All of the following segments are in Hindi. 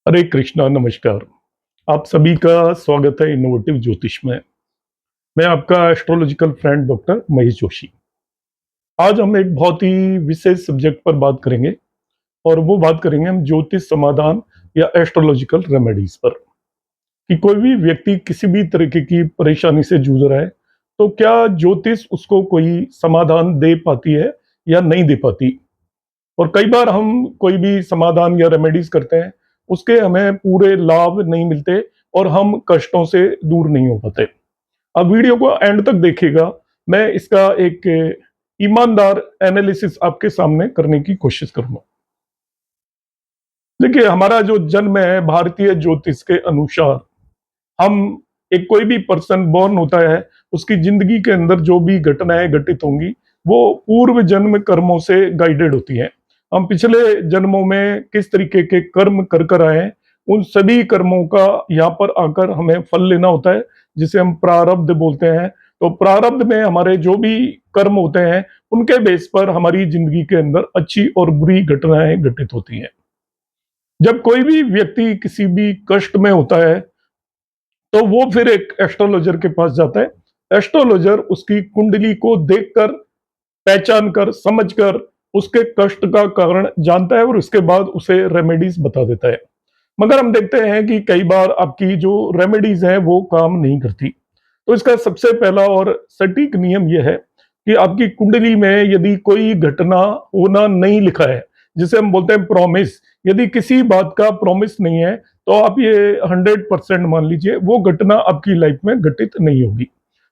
हरे कृष्णा, नमस्कार। आप सभी का स्वागत है इनोवेटिव ज्योतिष में। मैं आपका astrological friend doctor Mahesh Joshi. आज हम एक बहुत ही विशेष सब्जेक्ट पर बात करेंगे और वो बात करेंगे हम ज्योतिष समाधान या एस्ट्रोलॉजिकल रेमेडीज पर कि कोई भी व्यक्ति किसी भी तरीके की परेशानी से जूझ रहा है, तो क्या ज्योतिष उसको कोई समाधान दे पाती है या नहीं दे पाती। और कई बार हम कोई भी समाधान या रेमेडीज करते हैं, उसके हमें पूरे लाभ नहीं मिलते और हम कष्टों से दूर नहीं हो पाते। अब वीडियो को एंड तक देखिएगा। मैं इसका एक ईमानदार एनालिसिस आपके सामने करने की कोशिश करूंगा। देखिए, हमारा जो जन्म है भारतीय ज्योतिष के अनुसार, हम एक कोई भी पर्सन बॉर्न होता है, उसकी जिंदगी के अंदर जो भी घटनाएं घटित होंगी, वो पूर्व जन्म कर्मों से गाइडेड होती हैं। हम पिछले जन्मों में किस तरीके के कर्म कर कर आए हैं, उन सभी कर्मों का यहाँ पर आकर हमें फल लेना होता है, जिसे हम प्रारब्ध बोलते हैं। तो प्रारब्ध में हमारे जो भी कर्म होते हैं, उनके बेस पर हमारी जिंदगी के अंदर अच्छी और बुरी घटनाएं घटित होती हैं। जब कोई भी व्यक्ति किसी भी कष्ट में होता है, तो वो फिर एक एस्ट्रोलॉजर के पास जाता है। एस्ट्रोलॉजर उसकी कुंडली को देखकर, पहचान कर, समझ कर उसके कष्ट का कारण जानता है और उसके बाद उसे रेमेडीज बता देता है। मगर हम देखते हैं कि कई बार आपकी जो रेमेडीज हैं वो काम नहीं करती। तो इसका सबसे पहला और सटीक नियम यह है कि आपकी कुंडली में यदि कोई घटना होना नहीं लिखा है, जिसे हम बोलते हैं प्रॉमिस, यदि किसी बात का प्रॉमिस नहीं है, तो आप ये 100% मान लीजिए वो घटना आपकी लाइफ में घटित नहीं होगी।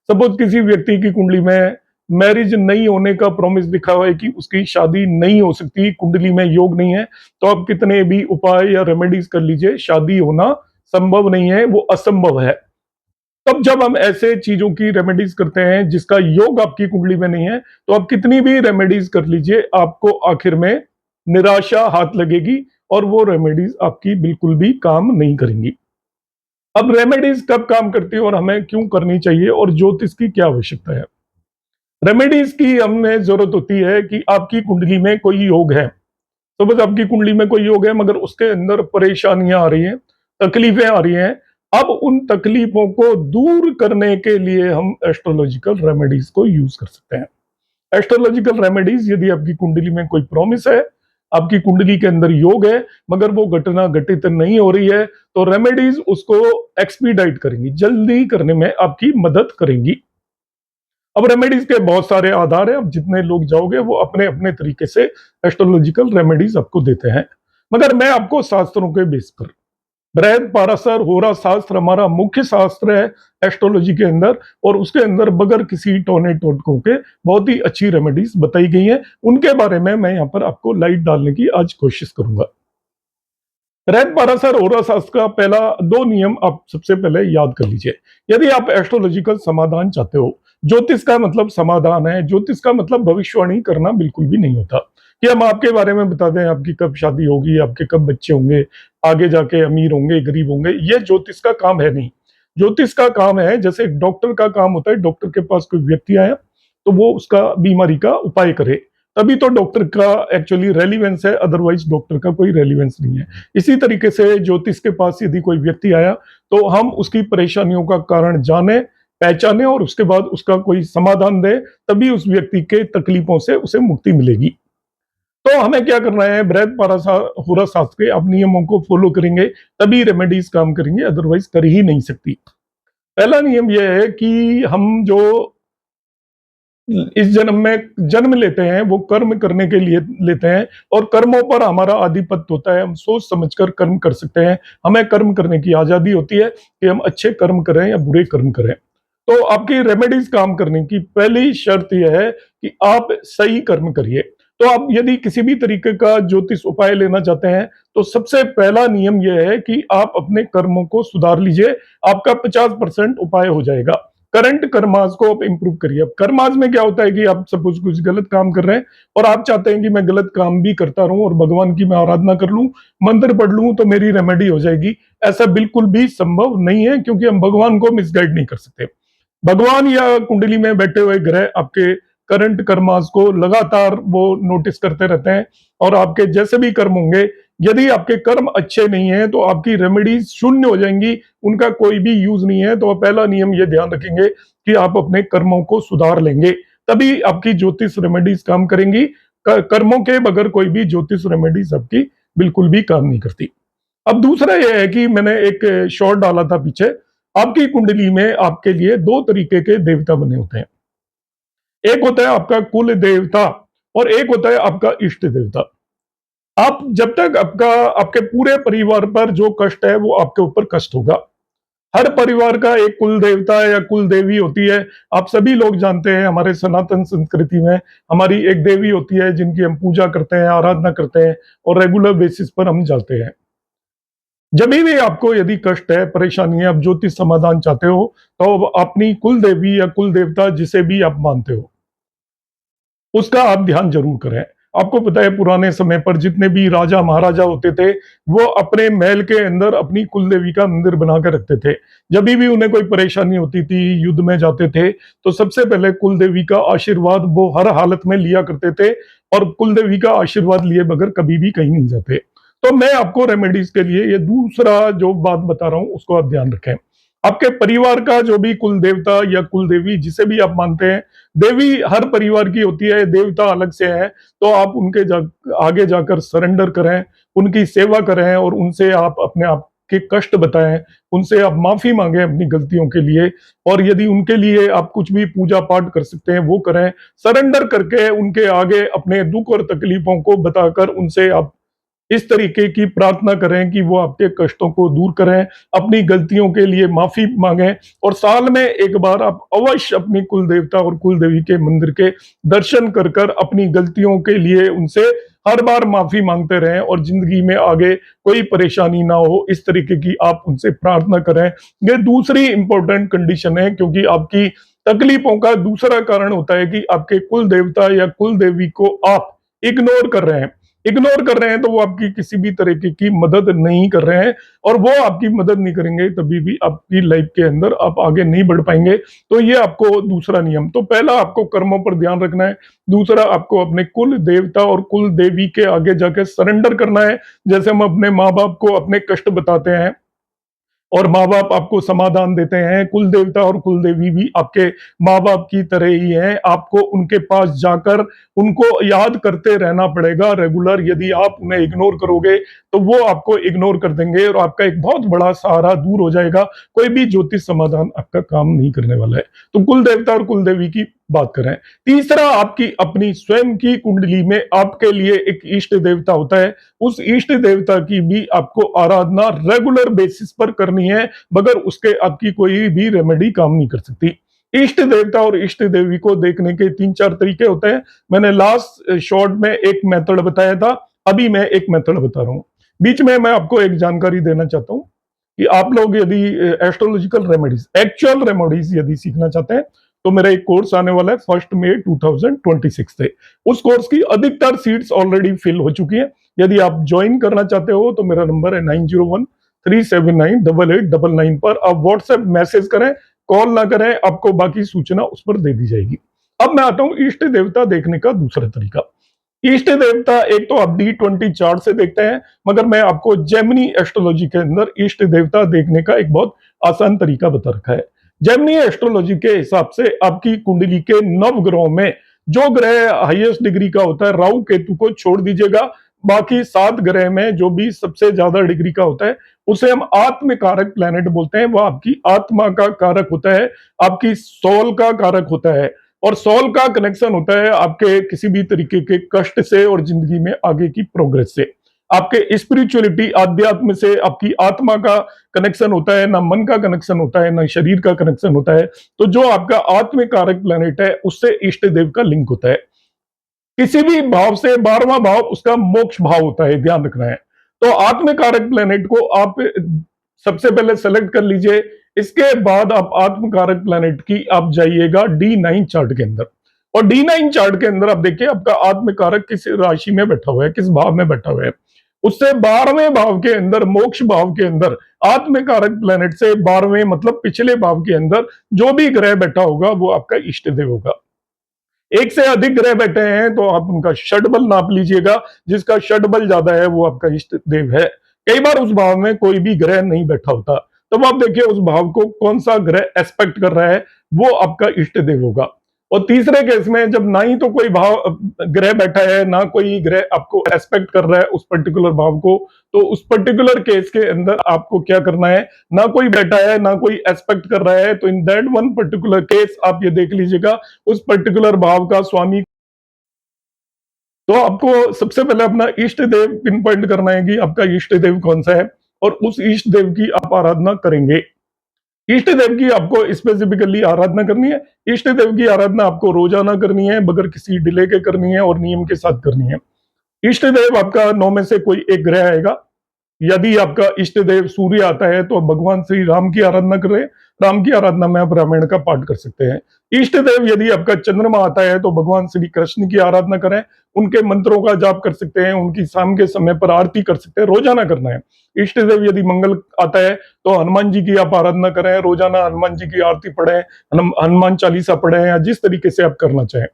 सपोज किसी व्यक्ति की कुंडली में मैरिज नहीं होने का प्रॉमिस लिखा हुआ है कि उसकी शादी नहीं हो सकती, कुंडली में योग नहीं है, तो आप कितने भी उपाय या रेमेडीज कर लीजिए, शादी होना संभव नहीं है, वो असंभव है। तब जब हम ऐसे चीजों की रेमेडीज करते हैं जिसका योग आपकी कुंडली में नहीं है, तो आप कितनी भी रेमेडीज कर लीजिए, आपको आखिर में निराशा हाथ लगेगी और वो रेमेडीज आपकी बिल्कुल भी काम नहीं करेंगी। अब रेमेडीज कब काम करती है और हमें क्यों करनी चाहिए और ज्योतिष की क्या आवश्यकता है। रेमेडीज की हमें जरूरत होती है कि आपकी कुंडली में कोई योग है। तो बस आपकी कुंडली में कोई योग है मगर उसके अंदर परेशानियां आ रही हैं, तकलीफें आ रही हैं। अब उन तकलीफों को दूर करने के लिए हम एस्ट्रोलॉजिकल रेमेडीज को यूज कर सकते हैं। एस्ट्रोलॉजिकल रेमेडीज, यदि आपकी कुंडली में कोई प्रॉमिस है, आपकी कुंडली के अंदर योग है, मगर वो घटना घटित नहीं हो रही है, तो रेमेडीज उसको एक्सपीडाइट करेंगी, जल्दी करने में आपकी मदद करेंगी। अब रेमेडीज के बहुत सारे आधार है। अब जितने लोग जाओगे वो अपने अपने तरीके से एस्ट्रोलॉजिकल रेमेडीज आपको देते हैं, मगर मैं आपको शास्त्रों के बेस पर, बृहद पाराशर होरा शास्त्र हमारा मुख्य शास्त्र है एस्ट्रोलॉजी के अंदर, और उसके अंदर बगैर किसी टोने टोटकों के बहुत ही अच्छी रेमेडीज बताई गई हैं। उनके बारे में मैं यहाँ पर आपको लाइट डालने की आज कोशिश करूंगा। बृहद पाराशर होरा शास्त्र का पहला दो नियम आप सबसे पहले याद कर लीजिए। यदि आप एस्ट्रोलॉजिकल समाधान चाहते हो, ज्योतिष का मतलब समाधान है, ज्योतिष का मतलब भविष्यवाणी करना बिल्कुल भी नहीं होता कि हम आपके बारे में बता दें आपकी कब शादी होगी, आपके कब बच्चे होंगे, आगे जाके अमीर होंगे, गरीब होंगे। ये ज्योतिष का काम है नहीं। ज्योतिष का काम है, जैसे एक डॉक्टर का काम होता है, डॉक्टर के पास कोई व्यक्ति आया तो वो उसका बीमारी का उपाय करे, तभी तो डॉक्टर का एक्चुअली रेलिवेंस है, अदरवाइज डॉक्टर का कोई रेलिवेंस नहीं है। इसी तरीके से ज्योतिष के पास यदि कोई व्यक्ति आया, तो हम उसकी परेशानियों का कारण जाने, पहचाने और उसके बाद उसका कोई समाधान दे, तभी उस व्यक्ति के तकलीफों से उसे मुक्ति मिलेगी। तो हमें क्या करना है, बृहद पाराशर शास्त्र के आप नियमों को फॉलो करेंगे तभी रेमेडीज काम करेंगे, अदरवाइज कर ही नहीं सकती। पहला नियम यह है कि हम जो इस जन्म में जन्म लेते हैं वो कर्म करने के लिए लेते हैं, और कर्मों पर हमारा आधिपत्य होता है। हम सोच समझकर कर्म कर सकते हैं, हमें कर्म करने की आजादी होती है कि हम अच्छे कर्म करें या बुरे कर्म करें। तो आपकी रेमेडीज काम करने की पहली शर्त यह है कि आप सही कर्म करिए। तो आप यदि किसी भी तरीके का ज्योतिष उपाय लेना चाहते हैं, तो सबसे पहला नियम यह है कि आप अपने कर्मों को सुधार लीजिए। आपका 50% उपाय हो जाएगा। करंट कर्मास को आप इंप्रूव करिए। अब कर्मास में क्या होता है कि आप सपोज कुछ गलत काम कर रहे हैं और आप चाहते हैं कि मैं गलत काम भी करता रहूं और भगवान की मैं आराधना कर लूं, मंत्र पढ़ लूं तो मेरी रेमेडी हो जाएगी। ऐसा बिल्कुल भी संभव नहीं है, क्योंकि हम भगवान को मिसगाइड नहीं कर सकते। भगवान या कुंडली में बैठे हुए ग्रह आपके करंट कर्मास को लगातार वो नोटिस करते रहते हैं, और आपके जैसे भी कर्म होंगे यदि आपके कर्म अच्छे नहीं है तो आपकी रेमेडीज शून्य हो जाएंगी, उनका कोई भी यूज नहीं है। तो पहला नियम ये ध्यान रखेंगे कि आप अपने कर्मों को सुधार लेंगे, तभी आपकी ज्योतिष रेमेडीज काम करेंगी। कर्मों के बगैर कोई भी ज्योतिष रेमेडीज आपकी बिल्कुल भी काम नहीं करती। अब दूसरा ये है कि मैंने एक शॉर्ट डाला था पीछे, आपकी कुंडली में आपके लिए दो तरीके के देवता बने होते हैं। एक होता है आपका कुल देवता और एक होता है आपका इष्ट देवता। आप जब तक आपके पूरे परिवार पर जो कष्ट है वो आपके ऊपर कष्ट होगा। हर परिवार का एक कुल देवता या कुल देवी होती है। आप सभी लोग जानते हैं, हमारे सनातन संस्कृति में हमारी एक देवी होती है जिनकी हम पूजा करते हैं, आराधना करते हैं और रेगुलर बेसिस पर हम जाते हैं। जब भी आपको यदि कष्ट है, परेशानी है, आप ज्योतिष समाधान चाहते हो, तो अपनी कुल देवी या कुल देवता जिसे भी आप मानते हो, उसका आप ध्यान जरूर करें। आपको पता है पुराने समय पर जितने भी राजा महाराजा होते थे, वो अपने महल के अंदर अपनी कुल देवी का मंदिर बना के रखते थे। जब भी उन्हें कोई परेशानी होती थी, युद्ध में जाते थे, तो सबसे पहले कुल देवी का आशीर्वाद वो हर हालत में लिया करते थे और कुल देवी का आशीर्वाद लिए बगैर कभी भी कहीं नहीं जाते। तो मैं आपको रेमेडीज के लिए ये दूसरा जो बात बता रहा हूं उसको आप ध्यान रखें। आपके परिवार का जो भी कुल देवता या कुल देवी जिसे भी आप मानते हैं, देवी हर परिवार की होती है, देवता अलग से है। तो आप आगे जाकर सरेंडर करें, उनकी सेवा करें और उनसे आप अपने आप के कष्ट बताएं, उनसे आप माफी मांगें अपनी गलतियों के लिए। और यदि उनके लिए आप कुछ भी पूजा पाठ कर सकते हैं वो करें। सरेंडर करके उनके आगे अपने दुख और तकलीफों को बताकर उनसे आप इस तरीके की प्रार्थना करें कि वो आपके कष्टों को दूर करें, अपनी गलतियों के लिए माफी मांगें और साल में एक बार आप अवश्य अपनी कुल देवता और कुल देवी के मंदिर के दर्शन कर कर अपनी गलतियों के लिए उनसे हर बार माफी मांगते रहें और जिंदगी में आगे कोई परेशानी ना हो, इस तरीके की आप उनसे प्रार्थना करें। ये दूसरी इंपॉर्टेंट कंडीशन है, क्योंकि आपकी तकलीफों का दूसरा कारण होता है कि आपके कुल देवता या कुल देवी को आप इग्नोर कर रहे हैं। इग्नोर कर रहे हैं तो वो आपकी किसी भी तरीके की मदद नहीं कर रहे हैं और वो आपकी मदद नहीं करेंगे तभी भी आपकी लाइफ के अंदर आप आगे नहीं बढ़ पाएंगे। तो ये आपको दूसरा नियम, तो पहला आपको कर्मों पर ध्यान रखना है, दूसरा आपको अपने कुल देवता और कुल देवी के आगे जाके सरेंडर करना है। जैसे हम अपने माँ बाप को अपने कष्ट बताते हैं और माँ-बाप आपको समाधान देते हैं, कुल देवता और कुल देवी भी आपके माँ-बाप की तरह ही हैं। आपको उनके पास जाकर उनको याद करते रहना पड़ेगा रेगुलर। यदि आप उन्हें इग्नोर करोगे, तो वो आपको इग्नोर कर देंगे और आपका एक बहुत बड़ा सहारा दूर हो जाएगा। कोई भी ज्योतिष समाधान आपका काम नहीं करने वाला है। तो कुल देवता और कुल देवी की बात करें। तीसरा, आपकी अपनी स्वयं की कुंडली में आपके लिए एक इष्ट देवता होता है। उस इष्ट देवता की भी आपको आराधना रेगुलर बेसिस पर करनी है, बगैर उसके आपकी कोई भी रेमेडी काम नहीं कर सकती। इष्ट देवता और इष्ट देवी को देखने के 3-4 तरीके होते हैं। मैंने लास्ट शॉर्ट में एक मेथड बताया था, अभी मैं एक मेथड बता रहा हूँ। बीच में मैं आपको एक जानकारी देना चाहता हूँ कि आप लोग यदि एस्ट्रोलॉजिकल रेमेडीज, एक्चुअल रेमेडीज यदि सीखना चाहते हैं, तो मेरा एक कोर्स आने वाला है 1 मई 2026 से। उस कोर्स की अधिकतर सीट्स ऑलरेडी फिल हो चुकी हैं। यदि आप ज्वाइन करना चाहते हो तो मेरा नंबर है 9013798899 पर आप व्हाट्सएप मैसेज करें, कॉल ना करें, आपको बाकी सूचना उस पर दे दी जाएगी। अब मैं आता हूं इष्ट देवता देखने का दूसरा तरीका। इष्ट देवता एक तो आप D20 चार्ट से देखते हैं, मगर मैं आपको जेमिनी एस्ट्रोलॉजी के अंदर इष्ट देवता देखने का एक बहुत आसान तरीका बता रखा है। जेमिनी एस्ट्रोलॉजी के हिसाब से आपकी कुंडली के नव ग्रहों में जो ग्रह हाईएस्ट डिग्री का होता है, राहु केतु को छोड़ दीजिएगा, बाकी 7 ग्रह में जो भी सबसे ज्यादा डिग्री का होता है उसे हम आत्म कारक प्लैनेट बोलते हैं। वो आपकी आत्मा का कारक होता है, आपकी सोल का कारक होता है और सोल का कनेक्शन होता है आपके किसी भी तरीके के कष्ट से और जिंदगी में आगे की प्रोग्रेस से। आपके स्पिरिचुअलिटी, आध्यात्म से आपकी आत्मा का कनेक्शन होता है, ना मन का कनेक्शन होता है, ना शरीर का कनेक्शन होता है। तो जो आपका आत्म कारक प्लैनेट है उससे इष्ट देव का लिंक होता है। किसी भी भाव से 12वां भाव उसका मोक्ष भाव होता है, ध्यान रखना है। तो आत्म कारक प्लैनेट को आप सबसे पहले सेलेक्ट कर लीजिए। इसके बाद आप आत्म कारक प्लैनेट की आप जाइएगा D9 चार्ट के अंदर और D9 चार्ट के अंदर आप देखिए आपका आत्म कारक किस राशि में बैठा हुआ है, किस भाव में बैठा हुआ है। उससे 12वें भाव के अंदर, मोक्ष भाव के अंदर, आत्म कारक प्लैनेट से 12वें मतलब पिछले भाव के अंदर जो भी ग्रह बैठा होगा वो आपका इष्ट देव होगा। एक से अधिक ग्रह बैठे हैं तो आप उनका षड बल नाप लीजिएगा, जिसका षड बल ज्यादा है वो आपका इष्ट देव है। कई बार उस भाव में कोई भी ग्रह नहीं बैठा होता, तब आप देखिए उस भाव को कौन सा ग्रह एस्पेक्ट कर रहा है, वो आपका इष्ट देव होगा। और तीसरे केस में जब ना ही तो कोई भाव ग्रह बैठा है, ना कोई ग्रह आपको एस्पेक्ट कर रहा है उस पर्टिकुलर भाव को, तो उस पर्टिकुलर केस के अंदर आपको क्या करना है, ना कोई बैठा है ना कोई एस्पेक्ट कर रहा है, तो in that one particular case आप ये देख लीजिएगा उस पर्टिकुलर भाव का स्वामी। तो आपको सबसे पहले अपना इष्ट देव पिन पॉइंट करना है कि आपका इष्ट देव कौन सा है, और उस इष्ट देव की आप आराधना करेंगे। इष्ट देव की आपको स्पेसिफिकली आराधना करनी है। इष्ट देव की आराधना आपको रोजाना करनी है, बगैर किसी डिले के करनी है और नियम के साथ करनी है। इष्ट देव आपका 9 में से कोई एक ग्रह आएगा। यदि आपका इष्ट देव सूर्य आता है तो भगवान श्री राम की आराधना करें। राम की आराधना में आप रामायण का पाठ कर सकते हैं। इष्ट देव यदि आपका चंद्रमा आता है तो भगवान श्री कृष्ण की आराधना करें। उनके मंत्रों का जाप कर सकते हैं, उनकी शाम के समय पर आरती कर सकते हैं, रोजाना करना है। इष्ट देव यदि मंगल आता है तो हनुमान जी की आप आराधना करें, रोजाना हनुमान जी की आरती पढ़ें, हनुमान चालीसा पढ़ें, या जिस तरीके से आप करना चाहें।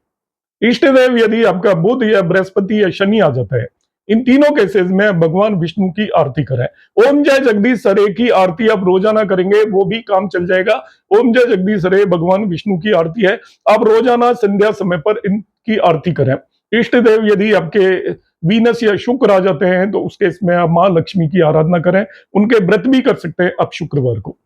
इष्ट देव यदि आपका बुध या बृहस्पति या शनि आ जाता है, इन तीनों केसेस में भगवान विष्णु की आरती करें। ओम जय जगदीश हरे की आरती आप रोजाना करेंगे, वो भी काम चल जाएगा। ओम जय जगदीश हरे भगवान विष्णु की आरती है, आप रोजाना संध्या समय पर इनकी आरती करें। इष्ट देव यदि आपके वीनस या शुक्र आ जाते हैं तो उस केस में आप माँ लक्ष्मी की आराधना करें। उनके व्रत भी कर सकते हैं आप शुक्रवार को।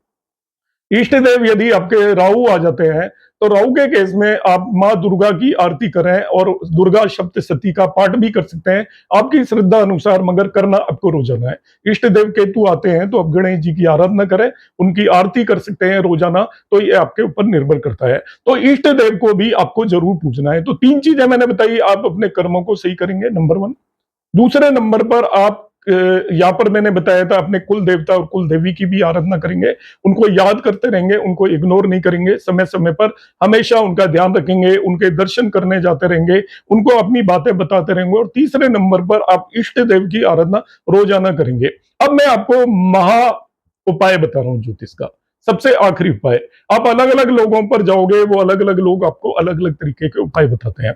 इष्ट देव यदि आपके राहु आ जाते हैं तो राहु के केस में आप माँ दुर्गा की आरती करें और दुर्गा सप्तशती का पाठ भी कर सकते हैं, आपकी श्रद्धा अनुसार, मगर करना आपको रोजाना है। इष्ट देव केतु आते हैं तो आप गणेश जी की आराधना करें, उनकी आरती कर सकते हैं रोजाना, तो ये आपके ऊपर निर्भर करता है। तो इष्ट देव को भी आपको जरूर पूजना है। तो 3 चीजें मैंने बताई, आप अपने कर्मों को सही करेंगे, नंबर 1। दूसरे नंबर पर आप यहाँ पर मैंने बताया था अपने कुल देवता और कुल देवी की भी आराधना करेंगे, उनको याद करते रहेंगे, उनको इग्नोर नहीं करेंगे, समय समय पर हमेशा उनका ध्यान रखेंगे, उनके दर्शन करने जाते रहेंगे, उनको अपनी बातें बताते रहेंगे। और तीसरे नंबर पर आप इष्ट देव की आराधना रोजाना करेंगे। अब मैं आपको महा उपाय बता रहा हूँ ज्योतिष का, सबसे आखिरी उपाय। आप अलग अलग लोगों पर जाओगे, वो अलग अलग लोग आपको अलग अलग तरीके के उपाय बताते हैं।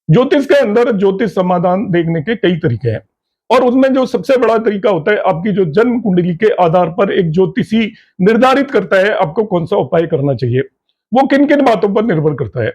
ज्योतिष के अंदर ज्योतिष समाधान देखने के कई तरीके हैं, और उसमें जो सबसे बड़ा तरीका होता है, आपकी जो जन्म कुंडली के आधार पर एक ज्योतिषी निर्धारित करता है आपको कौन सा उपाय करना चाहिए। वो किन किन बातों पर निर्भर करता है।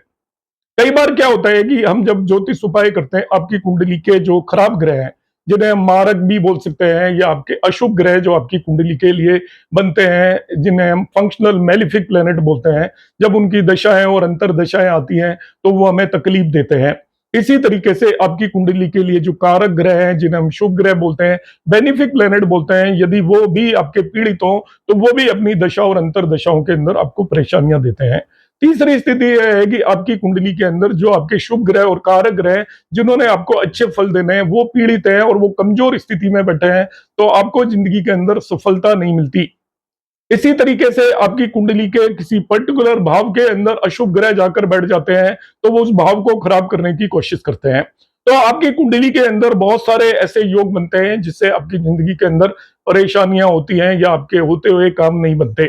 कई बार क्या होता है कि हम जब ज्योतिष उपाय करते हैं, आपकी कुंडली के जो खराब ग्रह हैं, जिन्हें हम मारक भी बोल सकते हैं, या आपके अशुभ ग्रह जो आपकी कुंडली के लिए बनते हैं, जिन्हें हम फंक्शनल मेलिफिक प्लेनेट बोलते हैं, जब उनकी दशाएं और अंतर दशाएं आती हैं तो वो हमें तकलीफ देते हैं। इसी तरीके से आपकी कुंडली के लिए जो कारक ग्रह हैं, जिन्हें हम शुभ ग्रह बोलते हैं, बेनिफिक प्लेनेट बोलते हैं, यदि वो भी आपके पीड़ित हो तो वो भी अपनी दशा और अंतर दशाओं के अंदर आपको परेशानियां देते हैं। तीसरी स्थिति यह है कि आपकी कुंडली के अंदर जो आपके शुभ ग्रह और कारक ग्रह जिन्होंने आपको अच्छे फल देने हैं, वो पीड़ित हैं और वो कमजोर स्थिति में बैठे हैं, तो आपको जिंदगी के अंदर सफलता नहीं मिलती। इसी तरीके से आपकी कुंडली के किसी पर्टिकुलर भाव के अंदर अशुभ ग्रह जाकर बैठ जाते हैं, तो वो उस भाव को खराब करने की कोशिश करते हैं। तो आपकी कुंडली के अंदर बहुत सारे ऐसे योग बनते हैं जिससे आपकी जिंदगी के अंदर परेशानियां होती हैं, या आपके होते हुए काम नहीं बनते।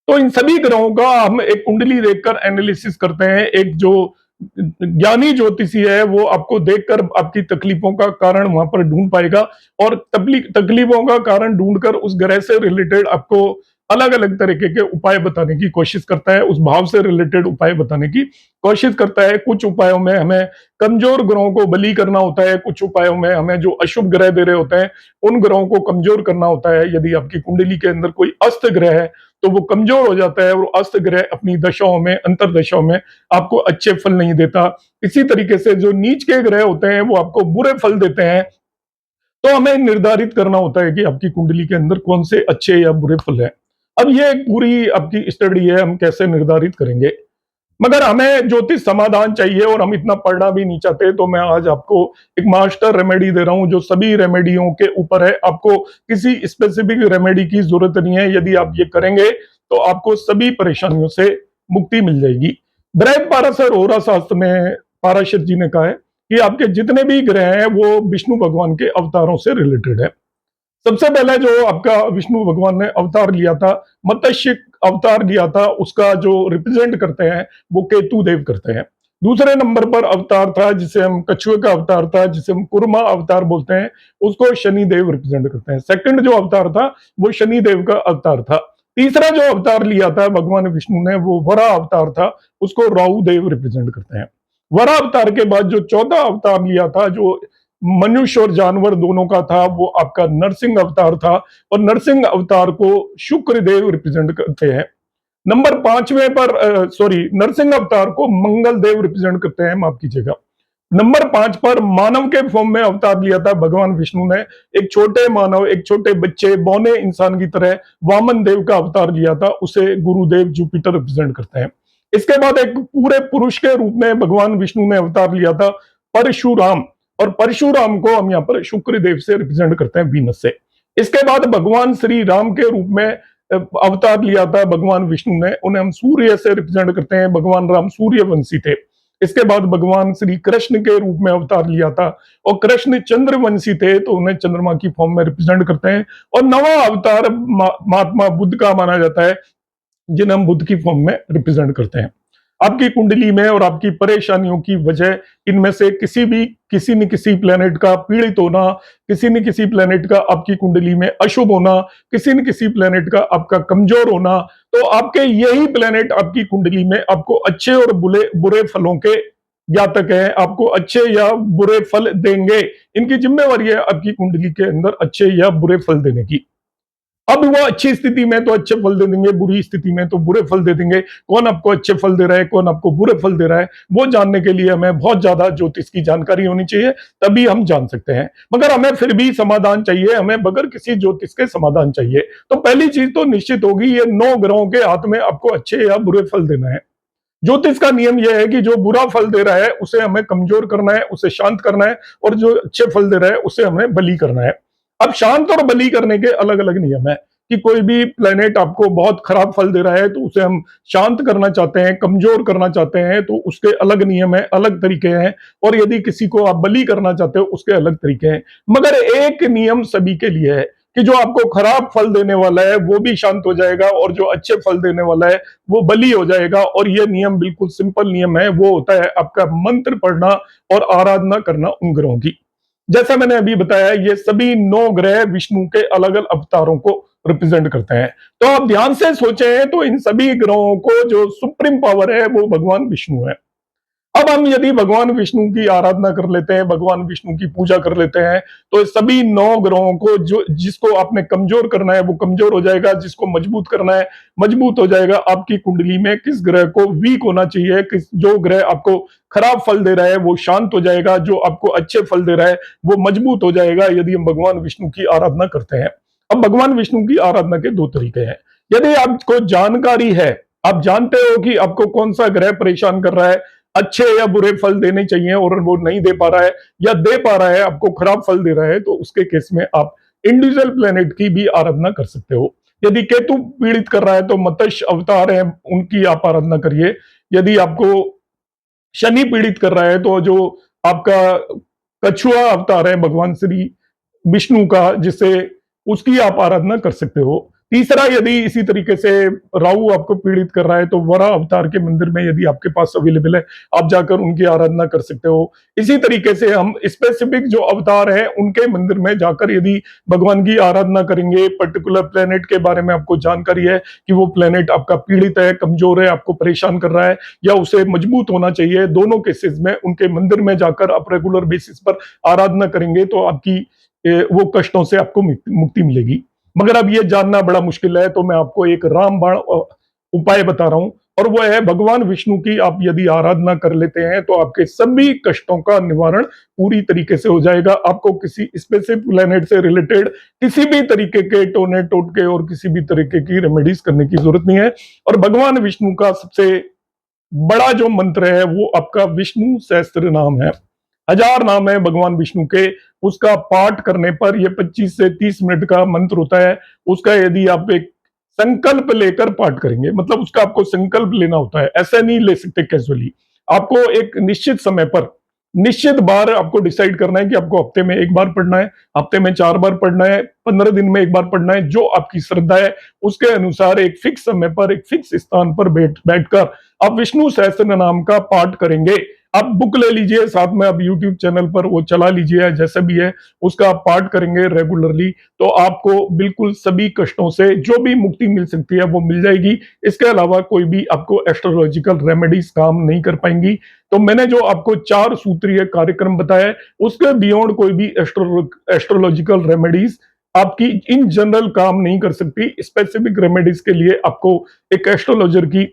तो इन सभी ग्रहों का हम एक कुंडली देखकर एनालिसिस करते हैं। एक जो ज्ञानी ज्योतिषी है वो आपको देखकर आपकी तकलीफों का कारण वहां पर ढूंढ पाएगा, और तकलीफों का कारण ढूंढकर उस ग्रह से रिलेटेड आपको अलग अलग तरीके के उपाय बताने की कोशिश करता है, उस भाव से रिलेटेड उपाय बताने की कोशिश करता है। कुछ उपायों में हमें कमजोर ग्रहों को बली करना होता है, कुछ उपायों में हमें जो अशुभ ग्रह दे रहे होते हैं उन ग्रहों को कमजोर करना होता है। यदि आपकी कुंडली के अंदर कोई अस्त ग्रह है तो वो कमजोर हो जाता है, और अस्त ग्रह अपनी दशाओं में, अंतर दशाओं में आपको अच्छे फल नहीं देता। इसी तरीके से जो नीच के ग्रह होते हैं वो आपको बुरे फल देते हैं। तो हमें निर्धारित करना होता है कि आपकी कुंडली के अंदर कौन से अच्छे या बुरे फल हैं। अब ये एक पूरी आपकी स्टडी है, हम कैसे निर्धारित करेंगे। मगर हमें ज्योतिष समाधान चाहिए और हम इतना पढ़ना भी नहीं चाहते, तो मैं आज आपको एक मास्टर रेमेडी दे रहा हूं जो सभी रेमेडियों के ऊपर है। आपको किसी स्पेसिफिक रेमेडी की जरूरत नहीं है, यदि आप ये करेंगे तो आपको सभी परेशानियों से मुक्ति मिल जाएगी। ब्रह्म पाराशर होरा शास्त्र में पाराशर जी ने कहा है कि आपके जितने भी ग्रह हैं वो विष्णु भगवान के अवतारों से रिलेटेड है। सबसे पहले जो आपका विष्णु भगवान ने अवतार लिया था, मत्स्य अवतार लिया था, उसका जो रिप्रेजेंट करते हैं वो केतु देव करते हैं। दूसरे नंबर पर अवतार था जिसे हम कछुए का अवतार था, जिसे हम कुर्मा अवतार बोलते हैं, उसको शनि देव रिप्रेजेंट करते हैं। सेकंड जो अवतार था वो शनि देव का अवतार था। तीसरा जो अवतार लिया था भगवान विष्णु ने वो वराह अवतार था, उसको राहु देव रिप्रेजेंट करते हैं। वराह अवतार के बाद जो चौथा अवतार लिया था जो मनुष्य और जानवर दोनों का था वो आपका नरसिंह अवतार था, और नरसिंह अवतार को शुक्र देव रिप्रेजेंट करते हैं। नंबर पांचवें पर सॉरी, नरसिंह अवतार को मंगल देव रिप्रेजेंट करते हैं, माफ कीजिएगा। नंबर 5 पर मानव के फॉर्म में अवतार लिया था भगवान विष्णु ने। एक छोटे मानव, एक छोटे बच्चे, बौने इंसान की तरह वामन देव का अवतार लिया था, उसे गुरुदेव जुपिटर रिप्रेजेंट करते हैं। इसके बाद एक पूरे पुरुष के रूप में भगवान विष्णु ने अवतार लिया था परशुराम, और परशुराम को हम यहाँ पर शुक्र देव से रिप्रेजेंट करते हैं, वीनस से। इसके बाद भगवान श्री राम के रूप में अवतार लिया था भगवान विष्णु ने, उन्हें हम सूर्य से रिप्रेजेंट करते हैं, भगवान राम सूर्यवंशी थे। इसके बाद भगवान श्री कृष्ण के रूप में अवतार लिया था, और कृष्ण चंद्रवंशी थे तो उन्हें चंद्रमा की फॉर्म में रिप्रेजेंट करते हैं। और नवा अवतार महात्मा बुद्ध का माना जाता है, जिन्हें हम बुद्ध की फॉर्म में रिप्रेजेंट करते हैं। आपकी कुंडली में और आपकी परेशानियों की वजह इनमें से किसी न किसी प्लेनेट का पीड़ित होना, किसी न किसी प्लेनेट का आपकी कुंडली में अशुभ होना, किसी न किसी प्लेनेट का आपका कमजोर होना, तो आपके यही प्लेनेट आपकी कुंडली में आपको अच्छे और बुरे फलों के जातक हैं, आपको अच्छे या बुरे फल देंगे। इनकी जिम्मेवारी है आपकी कुंडली के अंदर अच्छे या बुरे फल देने की। अब वो अच्छी स्थिति में तो अच्छे फल दे देंगे, बुरी स्थिति में तो बुरे फल दे देंगे। कौन आपको अच्छे फल दे रहा है, कौन आपको बुरे फल दे रहा है, वो जानने के लिए हमें बहुत ज्यादा ज्योतिष की जानकारी होनी चाहिए, तभी हम जान सकते हैं। मगर हमें फिर भी समाधान चाहिए, हमें बगैर किसी ज्योतिष के समाधान चाहिए। तो पहली चीज तो निश्चित होगी, ये 9 ग्रहों के हाथ में आपको अच्छे या बुरे फल देना है। ज्योतिष का नियम यह है कि जो बुरा फल दे रहा है उसे हमें कमजोर करना है, उसे शांत करना है, और जो अच्छे फल दे रहा है उसे हमें बली करना है। अब शांत और बली करने के अलग अलग नियम है, कि कोई भी प्लेनेट आपको बहुत खराब फल दे रहा है तो उसे हम शांत करना चाहते हैं, कमजोर करना चाहते हैं, तो उसके अलग नियम है, अलग तरीके हैं। और यदि किसी को आप बली करना चाहते हो उसके अलग तरीके हैं। मगर एक नियम सभी के लिए है, कि जो आपको खराब फल देने वाला है वो भी शांत हो जाएगा, और जो अच्छे फल देने वाला है वो बली हो जाएगा। और ये नियम बिल्कुल सिंपल नियम है, वो होता है आपका मंत्र पढ़ना और आराधना करना उन ग्रहों की। जैसा मैंने अभी बताया, ये सभी 9 ग्रह विष्णु के अलग अलग अवतारों को रिप्रेजेंट करते हैं। तो आप ध्यान से सोचें तो इन सभी ग्रहों को जो सुप्रीम पावर है वो भगवान विष्णु है। अब हम यदि भगवान विष्णु की आराधना कर लेते हैं, भगवान विष्णु की पूजा कर लेते हैं, तो सभी 9 ग्रहों को जो जिसको आपने कमजोर करना है वो कमजोर हो जाएगा, जिसको मजबूत करना है मजबूत हो जाएगा। आपकी कुंडली में किस ग्रह को वीक होना चाहिए, किस जो ग्रह आपको खराब फल दे रहा है वो शांत हो जाएगा, जो आपको अच्छे फल दे रहा है वो मजबूत हो जाएगा, यदि हम भगवान विष्णु की आराधना करते हैं। अब भगवान विष्णु की आराधना के 2 तरीके हैं। यदि आपको जानकारी है, आप जानते हो कि आपको कौन सा ग्रह परेशान कर रहा है, अच्छे या बुरे फल देने चाहिए और वो नहीं दे पा रहा है, या दे पा रहा है आपको खराब फल दे रहा है, तो उसके केस में आप इंडिविजुअल प्लेनेट की भी आराधना कर सकते हो। यदि केतु पीड़ित कर रहा है तो मत्स्य अवतार है उनकी आप आराधना करिए। यदि आपको शनि पीड़ित कर रहा है तो जो आपका कछुआ अवतार है भगवान श्री विष्णु का, जिससे उसकी आप आराधना कर सकते हो। तीसरा, यदि इसी तरीके से राहु आपको पीड़ित कर रहा है तो वराह अवतार के मंदिर में यदि आपके पास अवेलेबल है, आप जाकर उनकी आराधना कर सकते हो। इसी तरीके से हम स्पेसिफिक जो अवतार है उनके मंदिर में जाकर यदि भगवान की आराधना करेंगे, पर्टिकुलर प्लेनेट के बारे में आपको जानकारी है कि वो प्लेनेट आपका पीड़ित है, कमजोर है, आपको परेशान कर रहा है, या उसे मजबूत होना चाहिए, दोनों केसेस में उनके मंदिर में जाकर आप रेगुलर बेसिस पर आराधना करेंगे तो आपकी वो कष्टों से आपको मुक्ति मिलेगी। मगर अब ये जानना बड़ा मुश्किल है, तो मैं आपको एक रामबाण उपाय बता रहा हूं, और वो है भगवान विष्णु की आप यदि आराधना कर लेते हैं तो आपके सभी कष्टों का निवारण पूरी तरीके से हो जाएगा। आपको किसी स्पेसिफिक प्लेनेट से रिलेटेड किसी भी तरीके के टोने टोटके और किसी भी तरीके की रेमेडीज करने की जरूरत नहीं है। और भगवान विष्णु का सबसे बड़ा जो मंत्र है वो आपका विष्णु सहस्त्र नाम है। 1000 नाम है भगवान विष्णु के। उसका पाठ करने पर ये 25 से 30 मिनट का मंत्र होता है। उसका यदि आप एक संकल्प लेकर पाठ करेंगे, मतलब उसका आपको संकल्प लेना होता है, ऐसा नहीं ले सकते कैजुअली। आपको एक निश्चित समय पर निश्चित बार आपको डिसाइड करना है कि आपको हफ्ते में 1 बार पढ़ना है, हफ्ते में 4 बार पढ़ना है, 15 दिन में 1 बार पढ़ना है, जो आपकी श्रद्धा है उसके अनुसार एक फिक्स समय पर एक फिक्स स्थान पर बैठकर आप विष्णु सहस्त्र नाम का पाठ करेंगे। आप बुक ले लीजिए, साथ में आप यूट्यूब चैनल पर वो चला लीजिए, जैसे भी है उसका आप पाठ करेंगे रेगुलरली, तो आपको बिल्कुल सभी कष्टों से जो भी मुक्ति मिल सकती है वो मिल जाएगी। इसके अलावा कोई भी आपको एस्ट्रोलॉजिकल रेमेडीज काम नहीं कर पाएंगी। तो मैंने जो आपको 4 सूत्रीय कार्यक्रम बताया है, उसके बियॉन्ड कोई भी एस्ट्रोलॉजिकल रेमेडीज आपकी इन जनरल काम नहीं कर सकती। स्पेसिफिक रेमेडीज के लिए आपको एक एस्ट्रोलॉजर की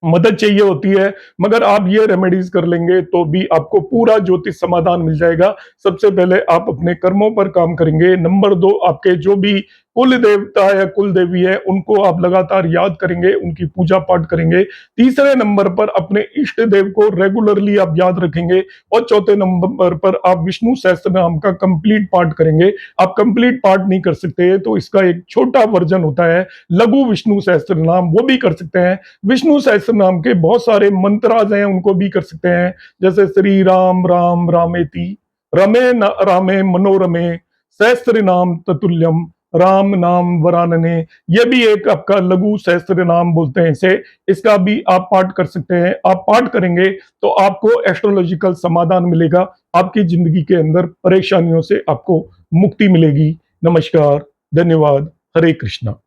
मदद चाहिए होती है, मगर आप ये रेमेडीज कर लेंगे तो भी आपको पूरा ज्योतिष समाधान मिल जाएगा। सबसे पहले आप अपने कर्मों पर काम करेंगे। नंबर 2, आपके जो भी कुल देवता या कुल देवी है उनको आप लगातार याद करेंगे, उनकी पूजा पाठ करेंगे। तीसरे नंबर पर अपने इष्ट देव को रेगुलरली आप याद रखेंगे। और चौथे नंबर पर आप विष्णु सहस्त्र नाम का कंप्लीट पाठ करेंगे। आप कंप्लीट पाठ नहीं कर सकते तो इसका एक छोटा वर्जन होता है लघु विष्णु सहस्त्र नाम, वो भी कर सकते हैं। विष्णु सहस्त्र नाम के बहुत सारे मंत्राज हैं, उनको भी कर सकते हैं, जैसे श्री राम राम रामेति रमे न रामे मनोरमे सहस्त्र नाम ततुल्यम राम नाम वरानने। ये भी एक आपका लघु सहस्त्र नाम बोलते हैं इसे। इसका भी आप पाठ कर सकते हैं। आप पाठ करेंगे तो आपको एस्ट्रोलॉजिकल समाधान मिलेगा, आपकी जिंदगी के अंदर परेशानियों से आपको मुक्ति मिलेगी। नमस्कार, धन्यवाद, हरे कृष्णा।